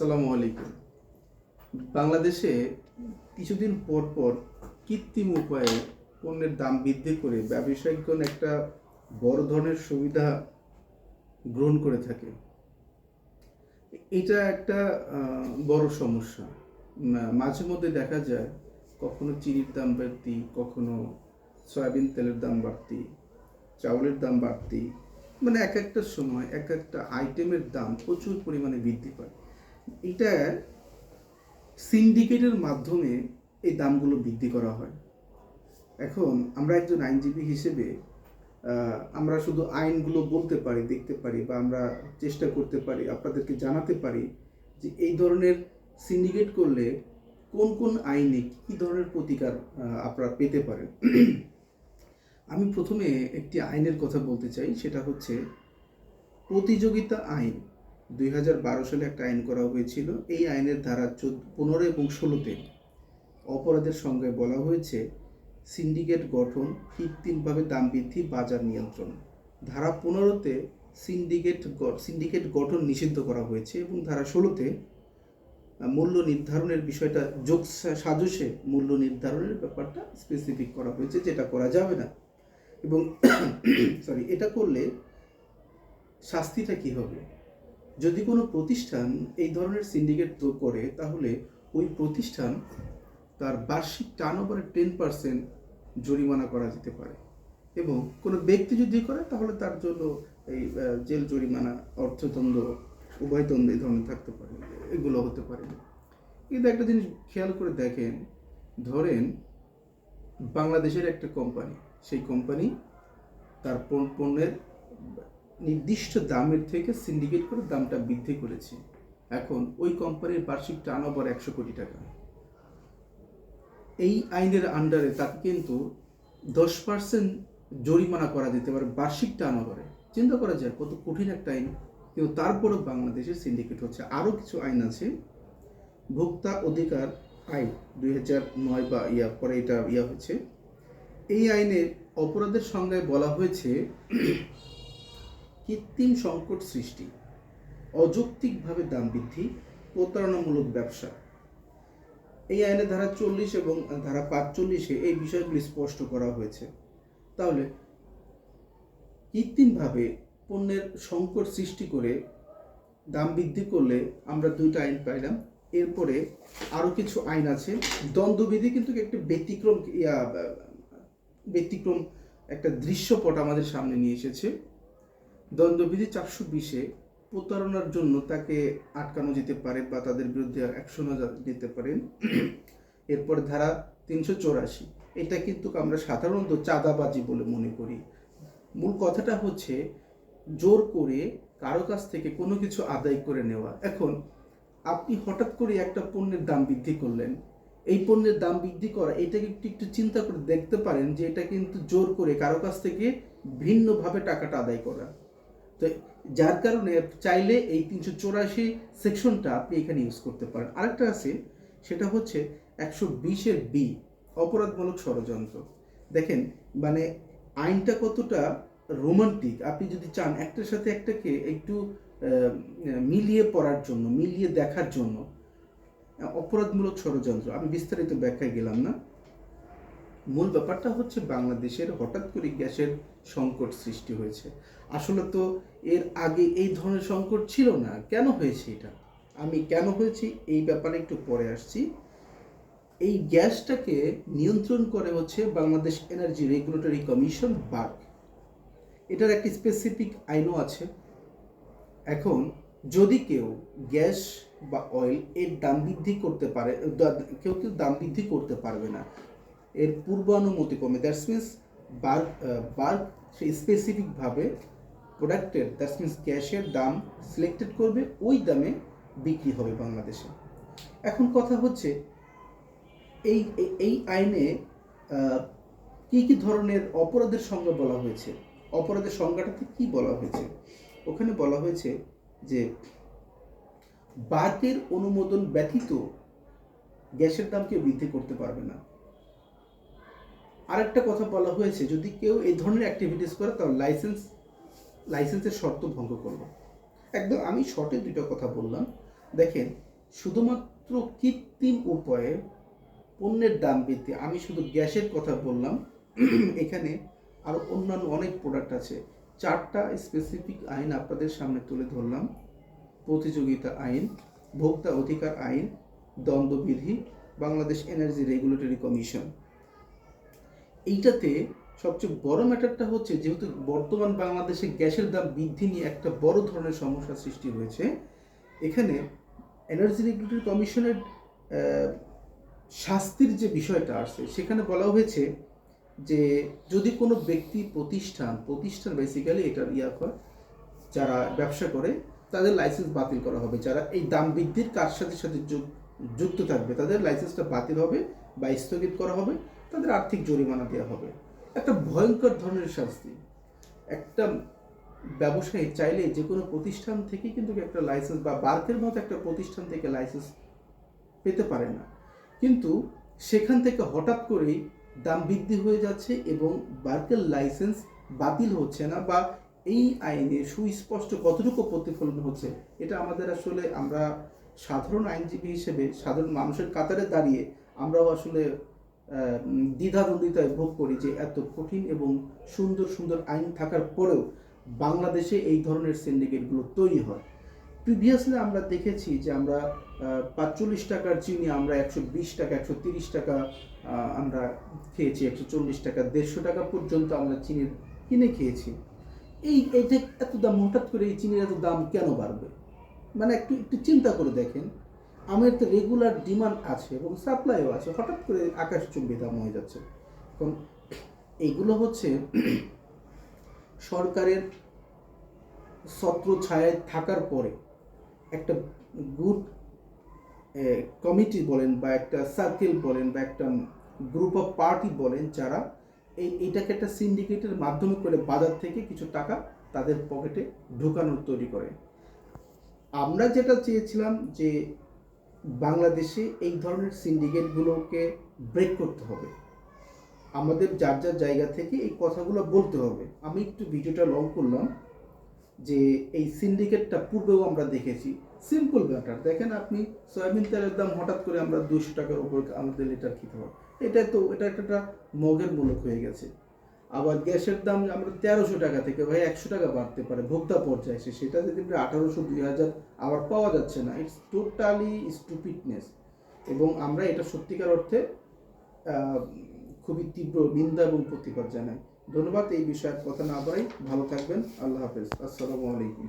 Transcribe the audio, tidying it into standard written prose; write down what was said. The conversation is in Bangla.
আসসালামু আলাইকুম। বাংলাদেশে কিছুদিন পর পর কৃত্রিম উপায়ে পণ্যের দাম বৃদ্ধি করে ব্যবসায়িকগণ একটা বড় ধরনের সুবিধা গ্রহণ করে থাকে। এটা একটা বড় সমস্যা। মাঝে মধ্যে দেখা যায় কখনো চিনির দাম বাড়তি, কখনো সয়াবিন তেলের দাম বাড়তি, চাউলের দাম বাড়তি, মানে এক একটা সময় এক একটা আইটেমের দাম প্রচুর পরিমাণে বৃদ্ধি পায়। এটা সিন্ডিকেটের মাধ্যমে এই দামগুলো বৃদ্ধি করা হয়। এখন আমরা একজন আইনজীবী হিসেবে আমরা শুধু আইনগুলো বলতে পারি, দেখতে পারি, বা আমরা চেষ্টা করতে পারি, আপনাদেরকে জানাতে পারি যে এই ধরনের সিন্ডিকেট করলে কোন কোন আইনে কী ধরনের প্রতিকার আপনারা পেতে পারেন। আমি প্রথমে একটি আইনের কথা বলতে চাই, সেটা হচ্ছে প্রতিযোগিতা আইন। 2012 সালে একটা আইন করা হয়েছিল। এই আইনের ধারা 15 এবং 16-তে অপরাধের সংজ্ঞায় বলা হয়েছে সিন্ডিকেট গঠন, কৃত্রিমভাবে দাম বৃদ্ধি, বাজার নিয়ন্ত্রণ। ধারা 15-তে সিন্ডিকেট গঠন নিষিদ্ধ করা হয়েছে এবং ধারা 16-তে মূল্য নির্ধারণের বিষয়টা যোগ সাজসে মূল্য নির্ধারণের ব্যাপারটা স্পেসিফিক করা হয়েছে, যেটা করা যাবে না। এবং এটা করলে শাস্তিটা কি হবে? যদি কোনো প্রতিষ্ঠান এই ধরনের সিন্ডিকেট করে, তাহলে ওই প্রতিষ্ঠান তার বার্ষিক টার্নওভারের 10% জরিমানা করা যেতে পারে, এবং কোনো ব্যক্তি যদি করে তাহলে তার জন্য এই জেল, জরিমানা, অর্থদণ্ড, উভয়দণ্ড এই ধরনের থাকতে পারে, এগুলো হতে পারে। কিন্তু একটা জিনিস খেয়াল করে দেখেন, ধরেন বাংলাদেশের একটা কোম্পানি, সেই কোম্পানি তার পণ্যের নির্দিষ্ট দামের থেকে সিন্ডিকেট করে দামটা বৃদ্ধি করেছে। এখন ওই কোম্পানির বার্ষিক টার্নওভার 100 কোটি টাকা। এই আইনের আন্ডারে তাকে কিন্তু 10% জরিমানা করা যেতে পারে বার্ষিক টার্নওভারে। চিন্তা করা যায় কত কঠিন একটা আইন, কিন্তু তারপরও বাংলাদেশে সিন্ডিকেট হচ্ছে। আরও কিছু আইন আছে, ভোক্তা অধিকার আইন 2009 বা পরে এটা হয়েছে। এই আইনের অপরাধের সংজ্ঞায় বলা হয়েছে কৃত্রিম সংকট সৃষ্টি, অযৌক্তিকভাবে দাম বৃদ্ধি, প্রতারণামূলক ব্যবসা। এই আইনের ধারা 40 এবং ধারা 45-এ এই বিষয়গুলি স্পষ্ট করা হয়েছে। তাহলে কৃত্রিমভাবে পণ্যের সংকট সৃষ্টি করে দাম বৃদ্ধি করলে আমরা দুইটা আইন পাইলাম। এরপরে আরও কিছু আইন আছে। দ্বন্দ্ববিধি কিন্তু একটা ব্যতিক্রম একটা দৃশ্যপট আমাদের সামনে নিয়ে এসেছে। দ্বন্দ্ববিধি 420-এ প্রতারণার জন্য তাকে আটকানো যেতে পারে বা তাদের বিরুদ্ধে অ্যাকশন নিতে পারেন। এরপর ধারা 384, এটা কিন্তু আমরা সাধারণত চাঁদাবাজি বলে মনে করি। মূল কথাটা হচ্ছে জোর করে কারো কাছ থেকে কোনো কিছু আদায় করে নেওয়া। এখন আপনি হঠাৎ করে একটা পণ্যের দাম বৃদ্ধি করলেন, এই পণ্যের দাম বৃদ্ধি করা, এটাকে একটু চিন্তা করে দেখতে পারেন যে এটা কিন্তু জোর করে কারো কাছ থেকে ভিন্নভাবে টাকাটা আদায় করা। তো যার কারণে চাইলে এই 384 সেকশনটা আপনি এখানে ইউজ করতে পারেন। আরেকটা আছে, সেটা হচ্ছে 120-এর বি, অপরাধমূলক ষড়যন্ত্র। দেখেন মানে আইনটা কতটা রোমান্টিক। আপনি যদি চান একটার সাথে একটাকে একটু মিলিয়ে পড়ার জন্য, মিলিয়ে দেখার জন্য, অপরাধমূলক ষড়যন্ত্র, আমি বিস্তারিত ব্যাখ্যায় গেলাম না। মূল ব্যাপারটা হচ্ছে বাংলাদেশের হঠাৎ করে গ্যাসের সংকট সৃষ্টি হয়েছে। আসলে তো এর আগে এই ধরনের সংকট ছিল না। কেন হয়েছে এটা? আমি কেন হয়েছে এই ব্যাপারে একটু পরে আসছি। এই গ্যাসটাকে নিয়ন্ত্রণ করে হচ্ছে Bangladesh energy regulatory commission, BERC. এটার একটি স্পেসিফিক আইনও আছে। এখন যদি কেউ গ্যাস বা অয়েল এর দাম বৃদ্ধি করতে পারে, কেউ দাম বৃদ্ধি করতে পারবে না এর পূর্বানুমতি কমে। দ্যাটস মিনস বার্ক সে স্পেসিফিকভাবে প্রোডাক্টের, দ্যাটস মিনস গ্যাসের দাম সিলেক্টেড করবে, ওই দামে বিক্রি হবে বাংলাদেশে। এখন কথা হচ্ছে এই আইনে কি কি ধরনের অপরাধের সংজ্ঞা বলা হয়েছে। অপরাধের সংজ্ঞাটাতে কি বলা হয়েছে? ওখানে বলা হয়েছে যে বার্কের অনুমোদন ব্যতীত গ্যাসের দাম কেউ বৃদ্ধি করতে পারবে না। আরেকটা কথা বলা হয়েছে, যদি কেউ এই ধরনের অ্যাক্টিভিটিস করে তাহলে লাইসেন্সের শর্ত ভঙ্গ করবে। একদম আমি শর্টে দুটো কথা বললাম। দেখেন শুধুমাত্র কৃত্রিম উপায়ে পণ্যের দাম বৃদ্ধি, আমি শুধু গ্যাসের কথা বললাম, এখানে আরও অন্যান্য অনেক প্রোডাক্ট আছে। 4টা স্পেসিফিক আইন আপনাদের সামনে তুলে ধরলাম: প্রতিযোগিতা আইন, ভোক্তা অধিকার আইন, দ্বন্দ্ববিধি, বাংলাদেশ এনার্জি রেগুলেটরি কমিশন। এইটাতে সবচেয়ে বড় ম্যাটারটা হচ্ছে, যেহেতু বর্তমান বাংলাদেশে গ্যাসের দাম বৃদ্ধি নিয়ে একটা বড় ধরনের সমস্যা সৃষ্টি হয়েছে, এখানে এনার্জি রেগুলেটরি কমিশনের শাস্তির যে বিষয়টা আসছে, সেখানে বলা হয়েছে যে যদি কোনো ব্যক্তি প্রতিষ্ঠান বেসিক্যালি এটার হয়, যারা ব্যবসা করে তাদের লাইসেন্স বাতিল করা হবে। যারা এই দাম বৃদ্ধির কাজ সাথে সাথে যুক্ত থাকবে তাদের লাইসেন্সটা বাতিল হবে বা স্থগিত করা হবে, তাদের আর্থিক জরিমানা দেওয়া হবে। একটা ভয়ঙ্কর ধরনের শাস্তি। একটা ব্যবসায়ী চাইলে যে কোনো প্রতিষ্ঠান থেকে কিন্তু একটা লাইসেন্স, বা বার্কের মতো একটা প্রতিষ্ঠান থেকে লাইসেন্স পেতে পারে না, কিন্তু সেখান থেকে হঠাৎ করেই দাম বৃদ্ধি হয়ে যাচ্ছে এবং বার্কের লাইসেন্স বাতিল হচ্ছে না, বা এই আইনে সুস্পষ্ট কতটুকু প্রতিফলন হচ্ছে, এটা আমাদের আসলে, আমরা সাধারণ আইনজীবী হিসেবে সাধারণ মানুষের কাতারে দাঁড়িয়ে আমরাও আসলে দ্বিধাদ্বন্দ্বিতায় ভোগ করি যে এত কঠিন এবং সুন্দর সুন্দর আইন থাকার পরেও বাংলাদেশে এই ধরনের সিন্ডিকেটগুলো তৈরি হয়। প্রিভিয়াসলি আমরা দেখেছি যে আমরা 45 টাকার চিনি আমরা 120 টাকা, 130 টাকা আমরা খেয়েছি, 140 টাকা, 150 টাকা পর্যন্ত আমরা চিনি কিনে খেয়েছি। এইটা এত দাম, হঠাৎ করে এই চিনির এত দাম কেন বাড়বে? মানে একটু একটু চিন্তা করে দেখেন, আমাদের তো রেগুলার ডিমান্ড আছে এবং সাপ্লাইও আছে, হঠাৎ করে আকাশচুম্বী দাম হয়ে যাচ্ছে। এখন এইগুলো হচ্ছে সরকারের ছত্র ছায়ায় থাকার পরে একটা গুড কমিটি বলেন, বা একটা সার্কেল বলেন, বা একটা গ্রুপ অফ পার্টি বলেন, যারা এইটাকে একটা সিন্ডিকেটের মাধ্যমে করে বাজার থেকে কিছু টাকা তাদের পকেটে ঢোকানোর তৈরি করে। আমরা যেটা চেয়েছিলাম যে বাংলাদেশে এই ধরনের সিন্ডিকেটগুলোকে ব্রেক করতে হবে, আমাদের যার যার জায়গা থেকে এই কথাগুলো বলতে হবে। আমি একটু ভিডিওটা লং করলাম যে এই সিন্ডিকেটটা পূর্বেও আমরা দেখেছি। সিম্পল ম্যাটার, দেখেন আপনি সয়াবিন তেলের দাম হঠাৎ করে আমরা 200 টাকার উপর আমাদের লিটার খেতে হয়, এটা একটা মগের মূলক হয়ে গেছে। আবার গ্যাসের দাম আমরা 1300 টাকা থেকে ভাই 100 টাকা বাড়তে পারে ভোক্তা পর্যায়ে এসে, সেটা যদি 1800 2000 আবার পাওয়া যাচ্ছে না। ইটস টোটালি স্টুপিডনেস, এবং আমরা এটা সত্যিকার অর্থে খুবই তীব্র নিন্দা এবং প্রতিবাদ জানাই। ধন্যবাদ। এই বিষয়ে কথা না বাড়াই, ভালো থাকবেন। আল্লাহ হাফেজ। আসসালামু আলাইকুম।